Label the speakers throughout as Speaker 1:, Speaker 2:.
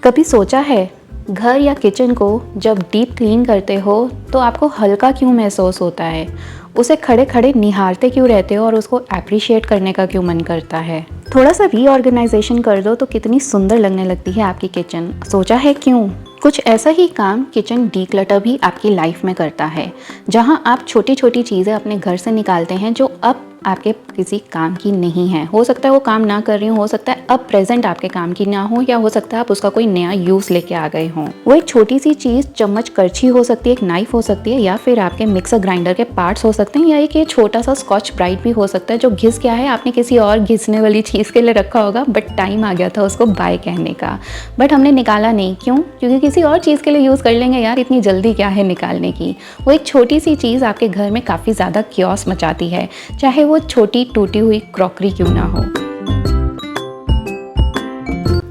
Speaker 1: कभी सोचा है घर या किचन को जब डीप क्लीन करते हो तो आपको हल्का क्यों महसूस होता है? उसे खड़े खड़े निहारते क्यों रहते हो और उसको अप्रिशिएट करने का क्यों मन करता है? थोड़ा सा रीऑर्गेनाइजेशन कर दो तो कितनी सुंदर लगने लगती है आपकी किचन। सोचा है क्यों? कुछ ऐसा ही काम किचन डीक्लटर भी आपकी लाइफ में करता है, जहां आप छोटी छोटी चीज़ें अपने घर से निकालते हैं जो अब आपके किसी काम की नहीं है। हो सकता है वो काम ना कर रही हो सकता है अब प्रेजेंट आपके काम की ना हो, या हो सकता है आप उसका कोई नया यूज़ लेके आ गए हों। वो एक छोटी सी चीज़ चम्मच करछी हो सकती है, एक नाइफ हो सकती है, या फिर आपके मिक्सर ग्राइंडर के पार्ट्स हो सकते हैं, या एक ये छोटा सा स्कॉच ब्राइट भी हो सकता है जो घिस गया है। आपने किसी और घिसने वाली चीज़ के लिए रखा होगा बट टाइम आ गया था उसको बाय कहने का, बट हमने निकाला नहीं। क्यों? क्योंकि किसी और चीज़ के लिए यूज़ कर लेंगे यार, इतनी जल्दी क्या है निकालने की। वो एक छोटी सी चीज़ आपके घर में काफ़ी ज़्यादा क्योस मचाती है, चाहे वो छोटी टूटी हुई क्रॉकरी क्यों ना हो।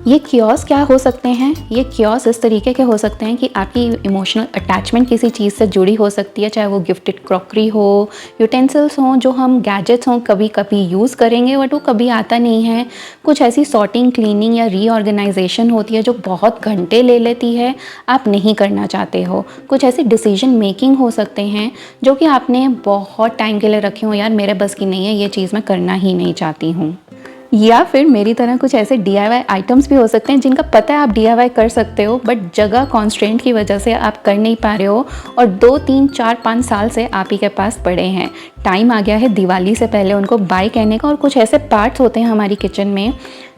Speaker 1: ये क्योस क्या हो सकते हैं? ये क्योस इस तरीके के हो सकते हैं कि आपकी इमोशनल अटैचमेंट किसी चीज़ से जुड़ी हो सकती है, चाहे वो गिफ्टेड क्रॉकरी हो, यूटेंसिल्स हों, जो हम गैजेट्स हों कभी कभी यूज़ करेंगे बट वो कभी आता नहीं है। कुछ ऐसी सॉर्टिंग, क्लीनिंग या रीऑर्गेनाइजेशन होती है जो बहुत घंटे ले लेती है, आप नहीं करना चाहते हो। कुछ ऐसी डिसीजन मेकिंग हो सकते हैं जो कि आपने बहुत टाइम के लिए रखे हो, यार मेरे बस की नहीं है, ये चीज़ मैं करना ही नहीं चाहती हूँ। या फिर मेरी तरह कुछ ऐसे DIY आइटम्स भी हो सकते हैं जिनका पता है आप DIY कर सकते हो बट जगह कॉन्स्ट्रेंट की वजह से आप कर नहीं पा रहे हो, और 2, 3, 4, 5 साल से आप ही के पास पड़े हैं। टाइम आ गया है दिवाली से पहले उनको बाय कहने का। और कुछ ऐसे पार्ट्स होते हैं हमारी किचन में,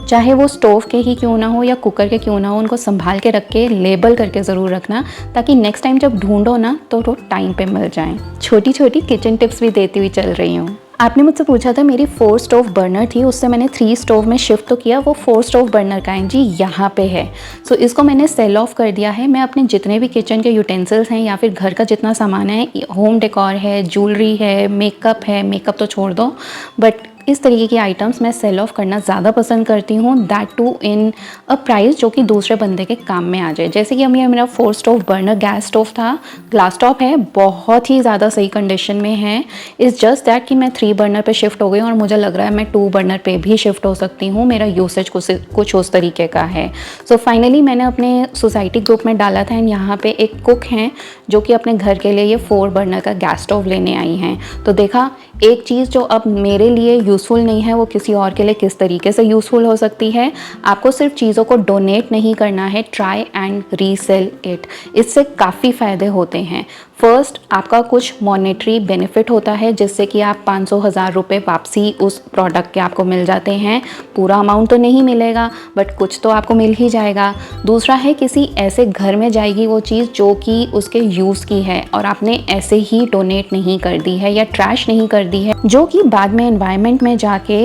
Speaker 1: चाहे वो स्टोव के ही क्यों ना हो या कुकर के क्यों ना हो, उनको संभाल के रख के लेबल करके ज़रूर रखना, ताकि नेक्स्ट टाइम जब ढूंढो ना तो टाइम पे मिल जाएं। छोटी छोटी किचन टिप्स भी देती हुई चल रही हूँ। आपने मुझसे पूछा था मेरी 4 स्टोव बर्नर थी, उससे मैंने 3 स्टोव में शिफ्ट तो किया। वो 4 स्टोव बर्नर का है जी, यहाँ पे है। सो इसको मैंने सेल ऑफ कर दिया है। मैं अपने जितने भी किचन के यूटेंसिल्स हैं या फिर घर का जितना सामान है, होम डेकोर है, ज्वेलरी है, मेकअप तो छोड़ दो, बट इस तरीके की आइटम्स मैं सेल ऑफ करना ज़्यादा पसंद करती हूँ, that too in a price जो कि दूसरे बंदे के काम में आ जाए। जैसे कि ये मेरा 4 स्टोव बर्नर गैस स्टोव था, ग्लास टॉप है, बहुत ही ज़्यादा सही कंडीशन में है। इट्स जस्ट दैट कि मैं 3 बर्नर पे शिफ्ट हो गई और मुझे लग रहा है मैं 2 बर्नर पे भी शिफ्ट हो सकती हूँ। मेरा यूसेज कुछ उस तरीके का है। सो फाइनली मैंने अपने सोसाइटी ग्रुप में डाला था, एंड यहाँ पे एक कुक हैं जो कि अपने घर के लिए ये 4 बर्नर का गैस स्टोव लेने आई हैं। तो देखा, एक चीज़ जो अब मेरे लिए यूज़फुल नहीं है वो किसी और के लिए किस तरीके से यूज़फुल हो सकती है। आपको सिर्फ चीज़ों को डोनेट नहीं करना है, ट्राई एंड रीसेल इट। इससे काफ़ी फ़ायदे होते हैं। फर्स्ट, आपका कुछ मॉनेटरी बेनिफिट होता है, जिससे कि आप 500,000 रुपये वापसी उस प्रोडक्ट के आपको मिल जाते हैं। पूरा अमाउंट तो नहीं मिलेगा बट कुछ तो आपको मिल ही जाएगा। दूसरा है, किसी ऐसे घर में जाएगी वो चीज़ जो कि उसके यूज़ की है और आपने ऐसे ही डोनेट नहीं कर दी है या ट्रैश नहीं कर दी है, जो कि बाद में एनवायरनमेंट में जाके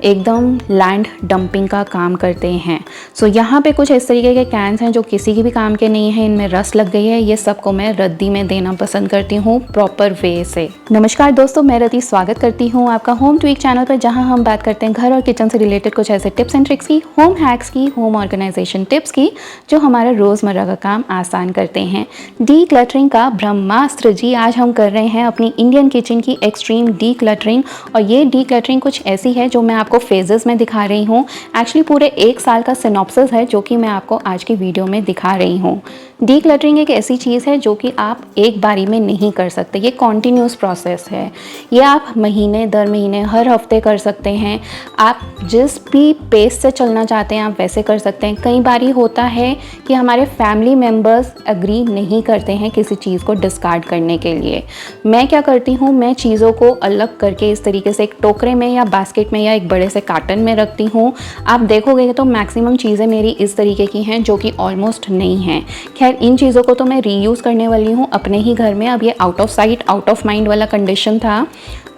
Speaker 1: एकदम लैंड डंपिंग का काम करते हैं। सो यहाँ पे कुछ इस तरीके के कैंस हैं जो किसी के भी काम के नहीं हैं, इनमें रस्ट लग गई है। ये सबको मैं रद्दी में देना पसंद करती हूँ प्रॉपर वे से। नमस्कार दोस्तों, मैं रति स्वागत करती हूँ आपका होम ट्विक चैनल पर, जहाँ हम बात करते हैं घर और किचन से रिलेटेड कुछ ऐसे टिप्स एंड ट्रिक्स की, होम हैक्स की, होम ऑर्गेनाइजेशन टिप्स की, जो हमारे रोज़मर्रा का काम आसान करते हैं। डी क्लटरिंग का ब्रह्मास्त्र जी, आज हम कर रहे हैं अपनी इंडियन किचन की एक्सट्रीम डी क्लटरिंग। और ये डी क्लटरिंग कुछ ऐसी है जो मैं आपको फेजेस में दिखा रही हूँ। एक्चुअली पूरे 1 साल का सिनॉप्सिस है जो कि मैं आपको आज की वीडियो में दिखा रही हूँ। डी क्लटरिंग एक ऐसी चीज़ है जो कि आप एक बारी में नहीं कर सकते, ये कॉन्टिन्यूस प्रोसेस है। ये आप महीने दर महीने, हर हफ्ते कर सकते हैं। आप जिस भी पेस से चलना चाहते हैं आप वैसे कर सकते हैं। कई बारी होता है कि हमारे फैमिली मेम्बर्स एग्री नहीं करते हैं किसी चीज़ को डिस्कार्ड करने के लिए। मैं क्या करती हूँ, मैं चीज़ों को अलग करके इस तरीके से एक टोकरे में या बास्केट में या एक बड़े से कार्टन में रखती हूँ। आप देखोगे तो मैक्सिमम चीज़ें मेरी इस तरीके की हैं जो कि ऑलमोस्ट नहीं हैं। खैर, इन चीज़ों को तो मैं रीयूज़ करने वाली हूँ अपने ही घर में। अब ये out of sight out of mind वाला कंडीशन था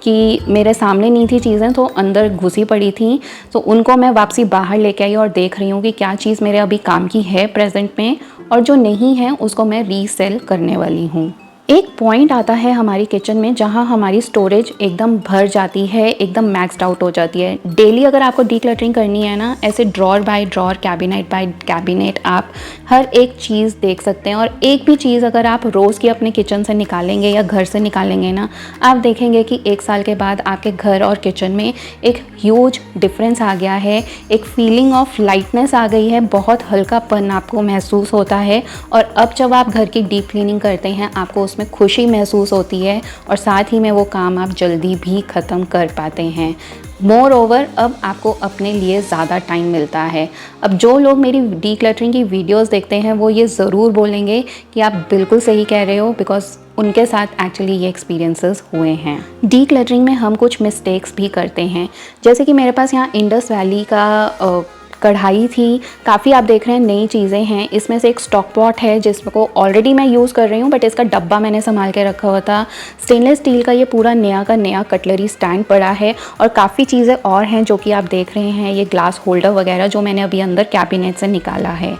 Speaker 1: कि मेरे सामने नहीं थी चीज़ें, तो अंदर घुसी पड़ी थी, तो उनको मैं वापसी बाहर लेके आई और देख रही हूँ कि क्या चीज़ मेरे अभी काम की है प्रेजेंट में, और जो नहीं है उसको मैं रीसेल करने वाली हूँ। एक पॉइंट आता है हमारी किचन में जहाँ हमारी स्टोरेज एकदम भर जाती है, एकदम मैक्सड आउट हो जाती है। डेली अगर आपको डीक्लटरिंग करनी है ना, ऐसे drawer by drawer, cabinet by cabinet आप हर एक चीज़ देख सकते हैं। और एक भी चीज़ अगर आप रोज़ की अपने किचन से निकालेंगे या घर से निकालेंगे ना, आप देखेंगे कि 1 साल के बाद आपके घर और किचन में एक ह्यूज डिफरेंस आ गया है। एक फीलिंग ऑफ लाइटनेस आ गई है, बहुत हल्कापन आपको महसूस होता है। और अब जब आप घर की डीप क्लीनिंग करते हैं, आपको उसमें खुशी महसूस होती है और साथ ही में वो काम आप जल्दी भी ख़त्म कर पाते हैं। मोर ओवर अब आपको अपने लिए ज़्यादा टाइम मिलता है। अब जो लोग मेरी डीक्लटरिंग की वीडियोस देखते हैं वो ये ज़रूर बोलेंगे कि आप बिल्कुल सही कह रहे हो, बिकॉज उनके साथ एक्चुअली ये एक्सपीरियंसेस हुए हैं। डीक्लटरिंग में हम कुछ मिस्टेक्स भी करते हैं, जैसे कि मेरे पास यहाँ इंडस वैली का कढ़ाई थी। काफ़ी आप देख रहे हैं नई चीज़ें हैं। इसमें से एक स्टॉक पॉट है जिसको ऑलरेडी मैं यूज़ कर रही हूँ, बट इसका डब्बा मैंने संभाल के रखा हुआ था। स्टेनलेस स्टील का ये पूरा नया का नया कटलरी स्टैंड पड़ा है और काफ़ी चीज़ें और हैं जो कि आप देख रहे हैं। ये ग्लास होल्डर वगैरह जो मैंने अभी अंदर कैबिनेट से निकाला है।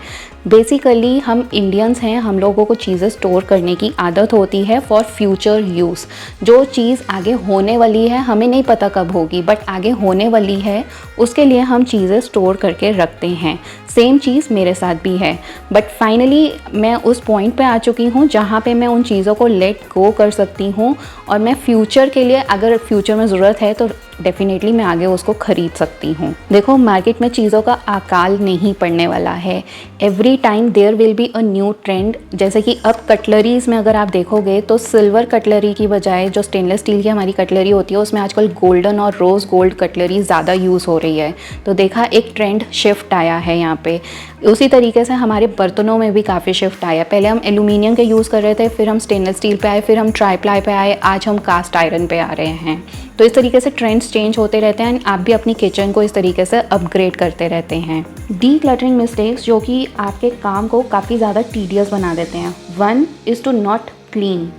Speaker 1: बेसिकली हम इंडियंस हैं, हम लोगों को चीज़ें स्टोर करने की आदत होती है फॉर फ्यूचर यूज़। जो चीज़ आगे होने वाली है हमें नहीं पता कब होगी, बट आगे होने वाली है उसके लिए हम चीज़ें स्टोर करके रखते हैं। सेम चीज़ मेरे साथ भी है, बट फाइनली मैं उस पॉइंट पे आ चुकी हूँ जहाँ पे मैं उन चीज़ों को लेट गो कर सकती हूँ और मैं फ्यूचर के लिए, अगर फ्यूचर में ज़रूरत है तो डेफिनेटली मैं आगे उसको ख़रीद सकती हूँ। देखो, मार्केट में चीज़ों का अकाल नहीं पड़ने वाला है। Every time there will be a new trend. जैसे कि अब कटलरीज़ में अगर आप देखोगे तो सिल्वर कटलरी की बजाय जो स्टेनलेस स्टील की हमारी कटलरी होती है उसमें आजकल गोल्डन और रोज़ गोल्ड कटलरी ज़्यादा यूज़ हो रही है। तो देखा, एक ट्रेंड शिफ्ट आया है यहाँ पे। उसी तरीके से हमारे बर्तनों में भी काफ़ी शिफ्ट आया। पहले हम एल्यूमिनियम के यूज़ कर रहे थे, फिर हम स्टेनलेस स्टील पे आए, फिर हम ट्राई प्लाई पे आए, आज हम कास्ट आयरन पे आ रहे हैं। तो इस तरीके से ट्रेंड्स चेंज होते रहते हैं। आप भी अपनी किचन को इस तरीके से अपग्रेड करते रहते हैं। डीक्लटरिंग मिस्टेक्स जो कि आपके काम को काफ़ी ज़्यादा टीडियस बना देते हैं। 1 is to not clean,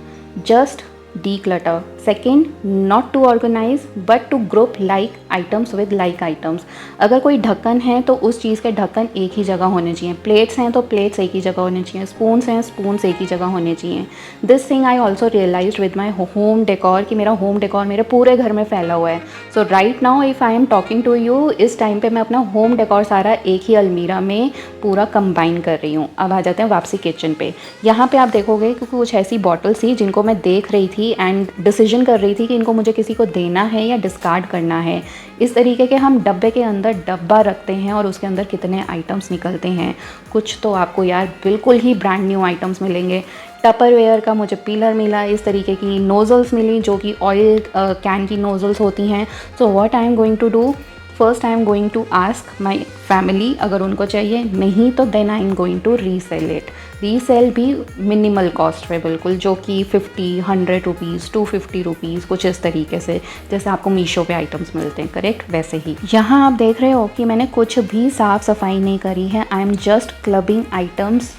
Speaker 1: just declutter. Second, not to organize but to group like items with like items. अगर कोई ढक्कन है तो उस चीज़ के ढक्कन एक ही जगह होने चाहिए। प्लेट्स हैं तो प्लेट्स एक ही जगह होने चाहिए। स्पून्स हैं, स्पून्स एक ही जगह होने चाहिए। This thing I also realised with my home decor कि मेरा होम डेकोर मेरे पूरे घर में फैला हुआ है। So right now if I am talking to you, इस टाइम पे मैं अपना होम डेकोर सारा एक ही अलमीरा में पूरा कंबाइन कर रही हूँ। अब आ जाते हैं वापसी किचन पे। यहाँ पे आप देखोगे कि कुछ ऐसी बॉटल्स थी जिनको मैं देख रही थी एंड डिसीजन कर रही थी कि इनको मुझे किसी को देना है या डिस्कार्ड करना है। इस तरीके के हम डब्बे के अंदर डब्बा रखते हैं और उसके अंदर कितने आइटम्स निकलते हैं। कुछ तो आपको यार बिल्कुल ही ब्रांड न्यू आइटम्स मिलेंगे। टपरवेयर का मुझे पीलर मिला, इस तरीके की नोज़ल्स मिली जो कि ऑयल कैन की नोज़ल्स होती हैं। So what I am going to do, first I am going to ask my family अगर उनको चाहिए, नहीं तो then I am going to resell it. Resell भी मिनिमल कॉस्ट पे बिल्कुल, जो कि 50, 100 रुपीज़, 250 रुपीज़, कुछ इस तरीके से जैसे आपको मीशो पे आइटम्स मिलते हैं, करेक्ट वैसे ही। यहाँ आप देख रहे हो कि मैंने कुछ भी साफ़ सफाई नहीं करी है। I am just clubbing items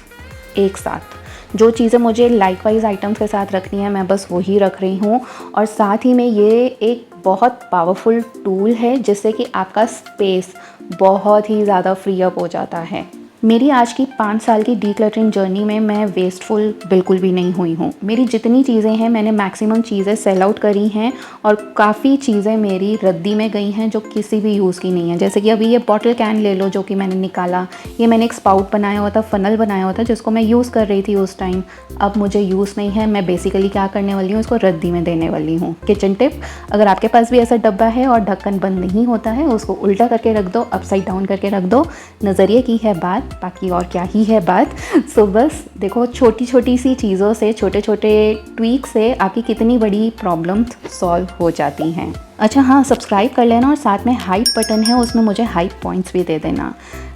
Speaker 1: एक साथ। जो चीज़ें मुझे लाइकवाइज आइटम्स के साथ रखनी है मैं बस वही रख रही हूँ। और साथ ही में ये एक बहुत पावरफुल टूल है जिससे कि आपका स्पेस बहुत ही ज़्यादा फ्री अप हो जाता है। मेरी आज की 5 साल की डीक्लटरिंग जर्नी में मैं वेस्टफुल बिल्कुल भी नहीं हुई हूँ। मेरी जितनी चीज़ें हैं मैंने मैक्सिमम चीज़ें सेल आउट करी हैं और काफ़ी चीज़ें मेरी रद्दी में गई हैं जो किसी भी यूज़ की नहीं है। जैसे कि अभी ये बॉटल कैन ले लो जो कि मैंने निकाला, ये मैंने एक स्पाउट बनाया हुआ था, फनल बनाया हुआ था जिसको मैं यूज़ कर रही थी उस टाइम। अब मुझे यूज़ नहीं है, मैं बेसिकली क्या करने वाली हूँ, इसको रद्दी में देने वाली हूँ। किचन टिप, अगर आपके पास भी ऐसा डब्बा है और ढक्कन बंद नहीं होता है, उसको उल्टा करके रख दो, अपसाइड डाउन करके रख दो। नज़रिए की है बात, बाकी और क्या ही है बात। सो बस देखो, छोटी छोटी सी चीज़ों से, छोटे छोटे ट्वीक से आपकी कितनी बड़ी प्रॉब्लम्स सॉल्व हो जाती हैं। अच्छा हाँ, सब्सक्राइब कर लेना और साथ में हाइप बटन है उसमें मुझे हाइप पॉइंट्स भी दे देना।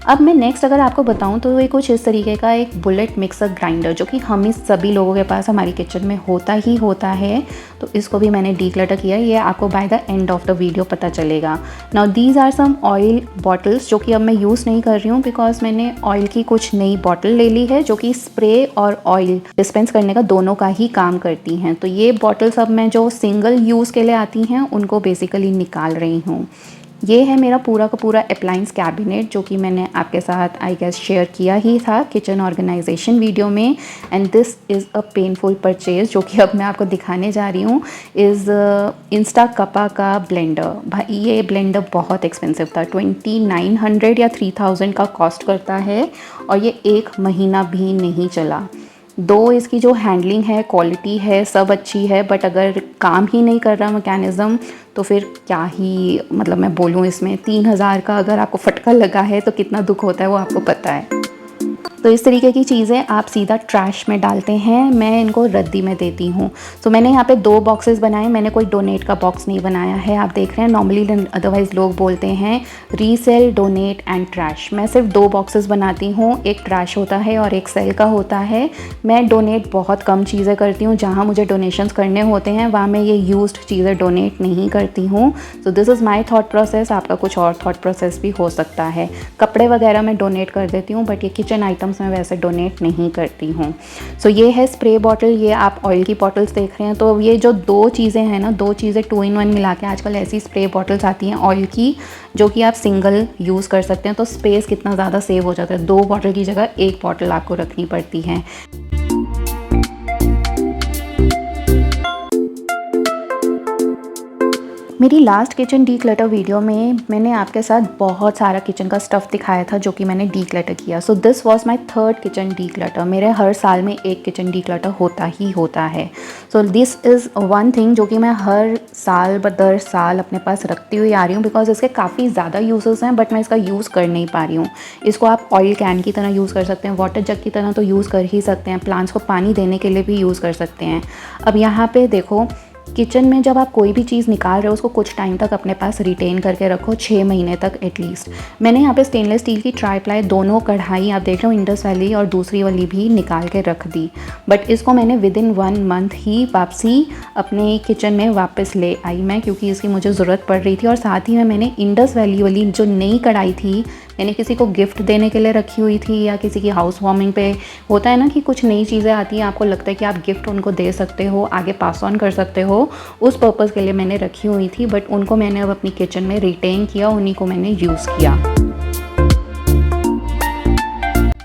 Speaker 1: अब मैं नेक्स्ट अगर आपको बताऊं तो ये कुछ इस तरीके का एक बुलेट मिक्सर ग्राइंडर जो कि हम ही सभी लोगों के पास हमारी किचन में होता ही होता है, तो इसको भी मैंने डीक्लटर किया। ये आपको by the end of the video पता चलेगा। Now these are some oil bottles जो कि अब मैं यूज़ नहीं कर रही हूँ बिकॉज मैंने ऑयल की कुछ नई बॉटल ले ली है जो कि स्प्रे और ऑयल डिस्पेंस करने का दोनों का ही काम करती हैं। तो ये बॉटल्स अब मैं जो सिंगल यूज़ के लिए आती हैं उनको बेसिकली निकाल रही हूँ। ये है मेरा पूरा का पूरा अप्लायंस कैबिनेट जो कि मैंने आपके साथ आई गेस शेयर किया ही था किचन ऑर्गेनाइजेशन वीडियो में। And this is a painful purchase जो कि अब मैं आपको दिखाने जा रही हूँ इज़ इंस्टा कपा का ब्लेंडर। भाई ये ब्लेंडर बहुत एक्सपेंसिव था, 2900 या 3000 का कॉस्ट करता है और ये 1 महीना भी नहीं चला। दो इसकी जो हैंडलिंग है, क्वालिटी है, सब अच्छी है, बट अगर काम ही नहीं कर रहा मैकेनिज़्म तो फिर क्या ही मतलब मैं बोलूँ इसमें। 3000 का अगर आपको फटका लगा है तो कितना दुख होता है वो आपको पता है। तो इस तरीके की चीज़ें आप सीधा ट्रैश में डालते हैं, मैं इनको रद्दी में देती हूँ। सो मैंने यहाँ पे 2 बॉक्सेस बनाए, मैंने कोई डोनेट का बॉक्स नहीं बनाया है। आप देख रहे हैं नॉर्मली अदरवाइज़ लोग बोलते हैं रीसेल, डोनेट एंड ट्रैश। मैं सिर्फ 2 बॉक्सेस बनाती हूँ, एक ट्रैश होता है और एक सेल का होता है। मैं डोनेट बहुत कम चीज़ें करती हूँ, जहाँ मुझे डोनेशंस करने होते हैं वहाँ मैं ये यूज्ड चीज़ें डोनेट नहीं करती हूँ। So this is my thought process, आपका कुछ और थॉट प्रोसेस भी हो सकता है। कपड़े वगैरह मैं डोनेट कर देती हूँ, बट ये किचन आइटम्स मैं वैसे डोनेट नहीं करती हूँ। सो ये है स्प्रे बॉटल, ये आप ऑयल की बॉटल्स देख रहे हैं। तो ये जो 2 चीज़ें हैं ना, 2 चीज़ें 2 in 1 मिला के आजकल ऐसी स्प्रे बॉटल्स आती हैं ऑयल की जो कि आप सिंगल यूज़ कर सकते हैं। तो स्पेस कितना ज़्यादा सेव हो जाता है, 2 बॉटल की जगह 1 बॉटल आपको रखनी पड़ती है। मेरी last kitchen D clutter video में मैंने आपके साथ बहुत सारा किचन का स्टफ़ दिखाया था जो कि मैंने डी क्लटर किया। So this was my 3rd kitchen D clutter. मेरे हर साल में एक किचन डी क्लटर होता ही होता है। So this is one thing जो कि मैं हर साल दर साल अपने पास रखती हुई आ रही हूँ, बिकॉज इसके काफ़ी ज़्यादा यूजेस हैं, बट मैं इसका यूज़ कर नहीं पा रही हूँ। इसको आप ऑयल कैन की तरह यूज़ कर सकते हैं, वाटर जग की तरह तो यूज़ कर ही सकते हैं, प्लांट्स को पानी देने के लिए भी यूज़ कर सकते हैं। अब यहाँ पे देखो, किचन में जब आप कोई भी चीज़ निकाल रहे हो उसको कुछ टाइम तक अपने पास रिटेन करके रखो, 6 महीने तक एटलीस्ट। मैंने यहाँ पे स्टेनलेस स्टील की ट्राई प्लाई दोनों कढ़ाई आप देख रहे हो, इंडस वाली और दूसरी वाली भी निकाल के रख दी, बट इसको मैंने विद इन 1 मंथ ही वापसी अपने किचन में वापस ले आई मैं, क्योंकि इसकी मुझे ज़रूरत पड़ रही थी। और साथ ही में मैंने इंडस वैली वाली जो नई कढ़ाई थी, मैंने किसी को गिफ्ट देने के लिए रखी हुई थी, या किसी की हाउस वार्मिंग पे होता है ना कि कुछ नई चीज़ें आती हैं, आपको लगता है कि आप गिफ्ट उनको दे सकते हो, आगे पास ऑन कर सकते हो, उस पर्पज़ के लिए मैंने रखी हुई थी। बट उनको मैंने अब अपनी किचन में रिटेन किया, उन्हीं को मैंने यूज़ किया।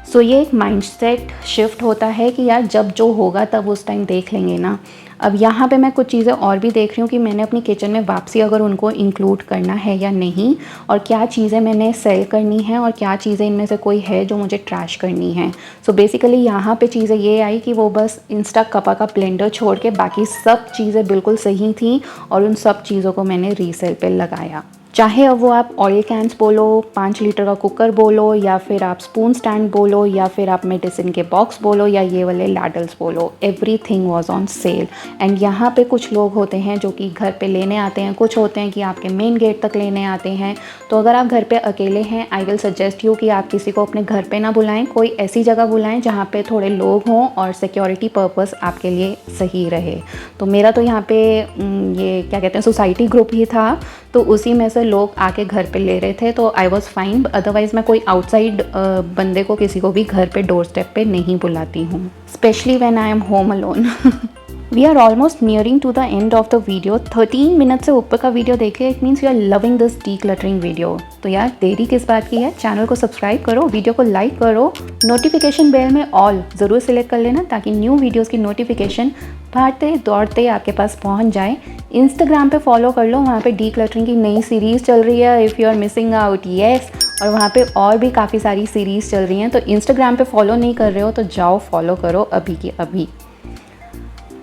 Speaker 1: सो ये एक माइंडसेट शिफ्ट होता है कि यार जब जो होगा तब उस टाइम देख लेंगे ना। अब यहाँ पे मैं कुछ चीज़ें और भी देख रही हूँ कि मैंने अपनी किचन में वापसी अगर उनको इंक्लूड करना है या नहीं, और क्या चीज़ें मैंने सेल करनी है और क्या चीज़ें इनमें से कोई है जो मुझे ट्रैश करनी है। सो बेसिकली यहाँ पे चीज़ें ये आई कि वो बस इंस्टा कपा का ब्लेंडर छोड़ के बाकी सब चीज़ें बिल्कुल सही थी, और उन सब चीज़ों को मैंने रीसेल पे लगाया। चाहे अब वो आप ऑयल कैंस बोलो, 5 लीटर का कुकर बोलो, या फिर आप स्पून स्टैंड बोलो, या फिर आप मेडिसिन के बॉक्स बोलो, या ये वाले लैडल्स बोलो, everything was on sale. And यहाँ पे कुछ लोग होते हैं जो कि घर पे लेने आते हैं, कुछ होते हैं कि आपके मेन गेट तक लेने आते हैं। तो अगर आप घर पे अकेले हैं, आई विल सजेस्ट यू कि आप किसी को अपने घर पे ना बुलाएं, कोई ऐसी जगह बुलाएं जहाँ पे थोड़े लोग हों और सिक्योरिटी पर्पस आपके लिए सही रहे। तो मेरा तो यहाँ पे ये क्या कहते हैं सोसाइटी ग्रुप ही था, तो उसी में से लोग आके घर पे ले रहे थे, तो आई वॉज फाइन। अदरवाइज़ मैं कोई आउटसाइड बंदे को, किसी को भी घर पे डोर स्टेप पे नहीं बुलाती हूँ, specially when I am home alone. We are almost nearing to the end of the video. 13 minute से ऊपर का वीडियो देखे, it means you are loving this decluttering video. तो यार देरी किस बात की है, चैनल को सब्सक्राइब करो, वीडियो को लाइक करो, नोटिफिकेशन बेल में ऑल ज़रूर सेलेक्ट कर लेना ताकि न्यू वीडियोज़ की नोटिफिकेशन भागते दौड़ते आपके पास पहुंच जाए। इंस्टाग्राम पे फॉलो कर लो, वहाँ पे डी क्लटरिंग की नई सीरीज़ चल रही है, if you are missing out yes, और वहाँ पे और भी काफ़ी सारी सीरीज़ चल रही हैं। तो इंस्टाग्राम पे फॉलो नहीं कर रहे हो तो जाओ फॉलो करो अभी की अभी।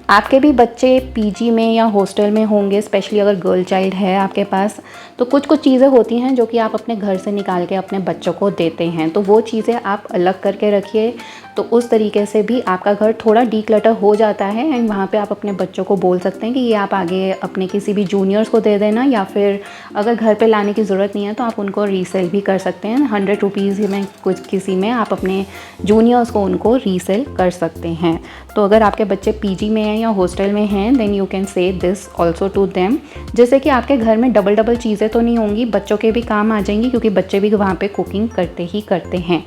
Speaker 1: आपके भी बच्चे पीजी में या हॉस्टल में होंगे, स्पेशली अगर गर्ल चाइल्ड है आपके पास, तो कुछ कुछ चीज़ें होती हैं जो कि आप अपने घर से निकाल के अपने बच्चों को देते हैं, तो वो चीज़ें आप अलग करके रखिए। तो उस तरीके से भी आपका घर थोड़ा डीक्लटर हो जाता है, एंड वहाँ पे आप अपने बच्चों को बोल सकते हैं कि ये आप आगे अपने किसी भी जूनियर्स को दे देना, या फिर अगर घर पे लाने की ज़रूरत नहीं है तो आप उनको रीसेल भी कर सकते हैं। 100 रुपीज़ में कुछ किसी में आप अपने जूनियर्स को उनको रीसेल कर सकते हैं। तो अगर आपके बच्चे पीजी में हैं या हॉस्टल में हैं, then you can say this also to them, जैसे कि आपके घर में डबल चीज़ें तो नहीं होंगी, बच्चों के भी काम आ जाएंगी, क्योंकि बच्चे भी वहाँ पे कुकिंग करते ही करते हैं।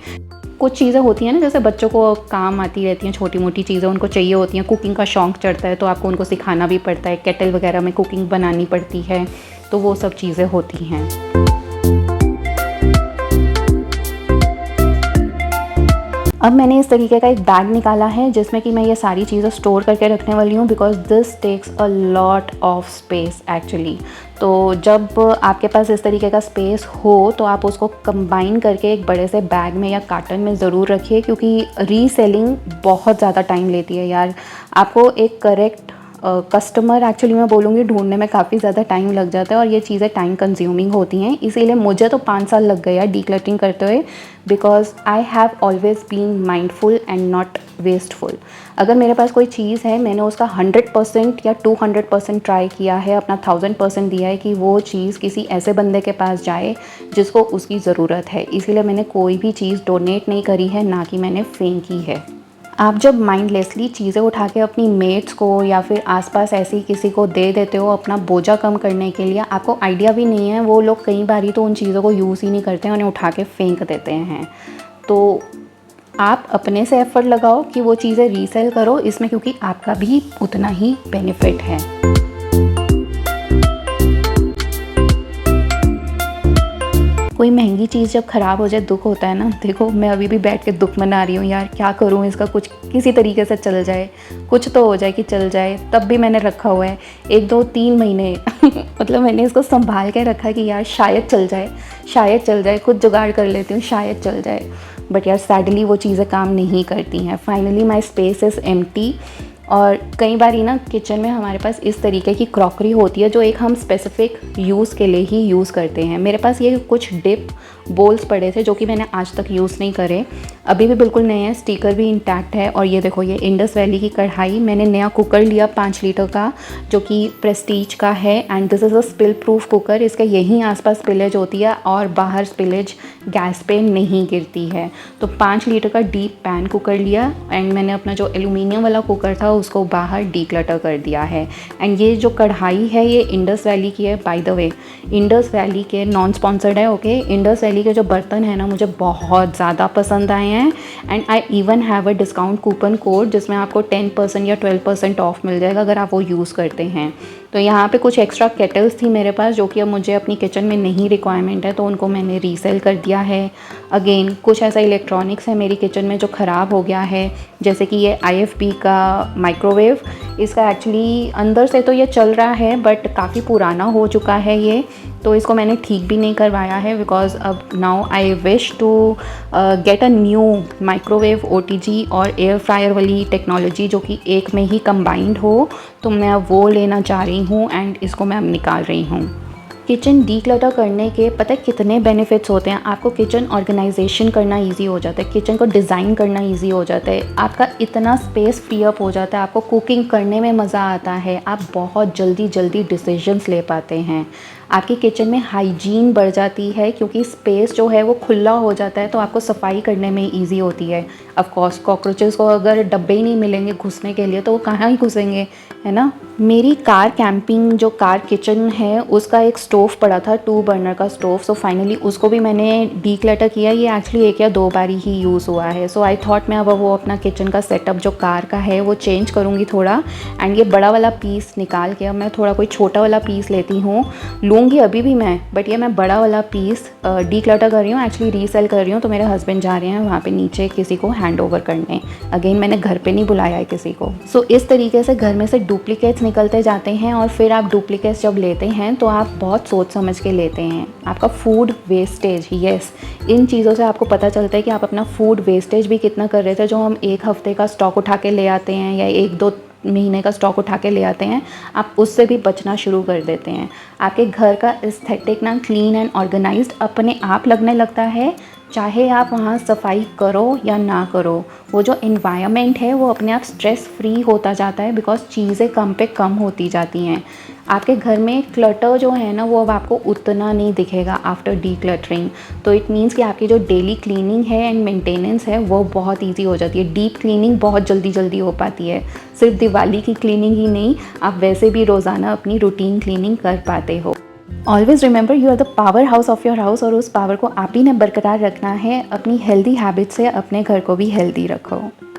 Speaker 1: कुछ चीज़ें होती हैं ना, जैसे बच्चों को काम आती रहती हैं, छोटी मोटी चीज़ें उनको चाहिए होती हैं, कुकिंग का शौक़ चढ़ता है तो आपको उनको सिखाना भी पड़ता है, केटल वगैरह में कुकिंग बनानी पड़ती है, तो वो सब चीज़ें होती हैं। अब मैंने इस तरीके का एक बैग निकाला है जिसमें कि मैं ये सारी चीज़ें स्टोर करके रखने वाली हूँ, because this takes a lot of space actually. तो जब आपके पास इस तरीके का स्पेस हो तो आप उसको कंबाइन करके एक बड़े से बैग में या कार्टन में ज़रूर रखिए, क्योंकि रीसेलिंग बहुत ज़्यादा टाइम लेती है यार। आपको एक करेक्ट कस्टमर एक्चुअली मैं बोलूँगी ढूंढने में काफ़ी ज़्यादा टाइम लग जाता है, और ये चीज़ें टाइम कंज्यूमिंग होती हैं। इसीलिए मुझे तो 5 साल लग गए यार डीक्लटरिंग करते हुए, because I have always been mindful and not wasteful. अगर मेरे पास कोई चीज़ है, मैंने उसका 100% या 200% ट्राई किया है, अपना 1000% दिया है कि वो चीज़ किसी ऐसे बंदे के पास जाए जिसको उसकी ज़रूरत है। इसीलिए मैंने कोई भी चीज़ डोनेट नहीं करी है, ना कि मैंने फेंकी है। आप जब माइंडलेसली चीज़ें उठा के अपनी मेट्स को या फिर आसपास ऐसी किसी को दे देते हो अपना बोझा कम करने के लिए, आपको आइडिया भी नहीं है, वो लोग कई बार तो उन चीज़ों को यूज़ ही नहीं करते हैं, उन्हें उठा के फेंक देते हैं। तो आप अपने से एफर्ट लगाओ कि वो चीज़ें रीसेल करो इसमें, क्योंकि आपका भी उतना ही बेनिफिट है। कोई महंगी चीज़ जब ख़राब हो जाए दुख होता है ना। देखो मैं अभी भी बैठ के दुख मना रही हूँ यार, क्या करूँ इसका, कुछ किसी तरीके से चल जाए, कुछ तो हो जाए कि चल जाए। तब भी मैंने रखा हुआ है 1 2 3 महीने मतलब मैंने इसको संभाल के रखा कि यार शायद चल जाए, शायद चल जाए, कुछ जुगाड़ कर लेती हूँ, शायद चल जाए। बट यार सैडली वो चीज़ें काम नहीं करती हैं। Finally my space is empty. और कई बार ना किचन में हमारे पास इस तरीके की क्रॉकरी होती है जो एक हम स्पेसिफिक यूज़ के लिए ही यूज़ करते हैं। मेरे पास ये कुछ डिप बोल्स पड़े थे जो कि मैंने आज तक यूज़ नहीं करे, अभी भी बिल्कुल नए हैं, स्टिकर भी इंटैक्ट है। और ये देखो ये इंडस वैली की कढ़ाई, मैंने नया कुकर लिया 5 लीटर का जो कि प्रेस्टीज का है, and this is a spill proof cooker. इसके यहीं आसपास स्पिलेज होती है और बाहर स्पिलेज गैस पे नहीं गिरती है। तो 5 लीटर का डीप पैन कुकर लिया, एंड मैंने अपना जो एल्यूमिनियम वाला कुकर था उसको बाहर डीक्लटर कर दिया है। एंड ये जो कढ़ाई है ये इंडस वैली की है, by the way Indus valley के नॉन स्पॉन्सर्ड है, ओके। इंडस वैली के जो बर्तन है ना मुझे बहुत ज़्यादा पसंद आए हैं, and I even have a discount coupon code जिसमें आपको 10% या 12% ऑफ मिल जाएगा अगर आप वो यूज़ करते हैं। तो यहाँ पे कुछ एक्स्ट्रा केटल्स थी मेरे पास जो कि अब मुझे अपनी किचन में नहीं रिक्वायरमेंट है, तो उनको मैंने रीसेल कर दिया है। अगेन कुछ ऐसा इलेक्ट्रॉनिक्स है मेरी किचन में जो ख़राब हो गया है, जैसे कि ये IFB का माइक्रोवेव। इसका एक्चुअली अंदर से तो ये चल रहा है बट काफ़ी पुराना हो चुका है ये, तो इसको मैंने ठीक भी नहीं करवाया है, बिकॉज अब now I wish to get a new microwave OTG और एयर फ्रायर वाली टेक्नोलॉजी जो कि एक में ही कंबाइंड हो, तो मैं अब वो लेना चाह रही हूँ, एंड इसको मैं अब निकाल रही हूँ। किचन डीक्लटर करने के पता है कितने बेनिफिट्स होते हैं। आपको किचन ऑर्गेनाइजेशन करना इजी हो जाता है, किचन को डिज़ाइन करना इजी हो जाता है, आपका इतना स्पेस फ्री अप हो जाता है, आपको कुकिंग करने में मज़ा आता है, आप बहुत जल्दी जल्दी डिसीजंस ले पाते हैं, आपकी किचन में हाइजीन बढ़ जाती है क्योंकि स्पेस जो है वो खुला हो जाता है, तो आपको सफाई करने में ईजी होती है। ऑफ कोर्स कॉकरोचेस को अगर डब्बे ही नहीं मिलेंगे घुसने के लिए तो वो कहाँ ही घुसेंगे, है ना। मेरी कार कैंपिंग जो कार किचन है उसका एक स्टोव पड़ा था, 2 बर्नर का स्टोव, सो फाइनली उसको भी मैंने डीक्लटर किया। ये एक्चुअली 1 या 2 बार ही यूज़ हुआ है, सो आई थॉट मैं अब वो अपना किचन का सेटअप जो कार का है वो चेंज करूँगी थोड़ा, एंड ये बड़ा वाला पीस निकाल के अब मैं थोड़ा कोई छोटा वाला पीस लेती हूँ, लूँगी अभी भी मैं, बट ये मैं बड़ा वाला पीस डीक्लटर कर रही हूँ, एक्चुअली रीसेल कर रही हूँ। तो मेरे हस्बैंड जा रहे हैं वहाँ पे नीचे किसी को हैंड ओवर करने, अगेन मैंने घर पे नहीं बुलाया है किसी को। सो इस तरीके से घर में से डुप्लीकेट्स निकलते जाते हैं, और फिर आप डुप्लीकेट्स जब लेते हैं तो आप बहुत सोच समझ के लेते हैं। आपका फूड वेस्टेज, यस, इन चीज़ों से आपको पता चलता है कि आप अपना फूड वेस्टेज भी कितना कर रहे थे। जो हम 1 हफ्ते का स्टॉक उठा के ले आते हैं या 1-2 महीने का स्टॉक उठा के ले आते हैं, आप उससे भी बचना शुरू कर देते हैं। आपके घर का एस्थेटिक ना क्लीन एंड ऑर्गेनाइज्ड अपने आप लगने लगता है, चाहे आप वहाँ सफाई करो या ना करो। वो जो एनवायरनमेंट है वो अपने आप स्ट्रेस फ्री होता जाता है, बिकॉज चीज़ें कम पे कम होती जाती हैं। आपके घर में क्लटर जो है ना वो अब आपको उतना नहीं दिखेगा आफ्टर डीक्लटरिंग। तो इट मीन्स कि आपकी जो डेली क्लीनिंग है एंड मेंटेनेंस है वो बहुत इजी हो जाती है। डीप क्लीनिंग बहुत जल्दी जल्दी हो पाती है। सिर्फ दिवाली की क्लीनिंग ही नहीं, आप वैसे भी रोज़ाना अपनी रूटीन क्लीनिंग कर पाते हो। Always remember you are the power house of your house, और उस पावर को आप ही ने बरकरार रखना है। अपनी हेल्दी हैबिट से अपने घर को भी हेल्दी रखो।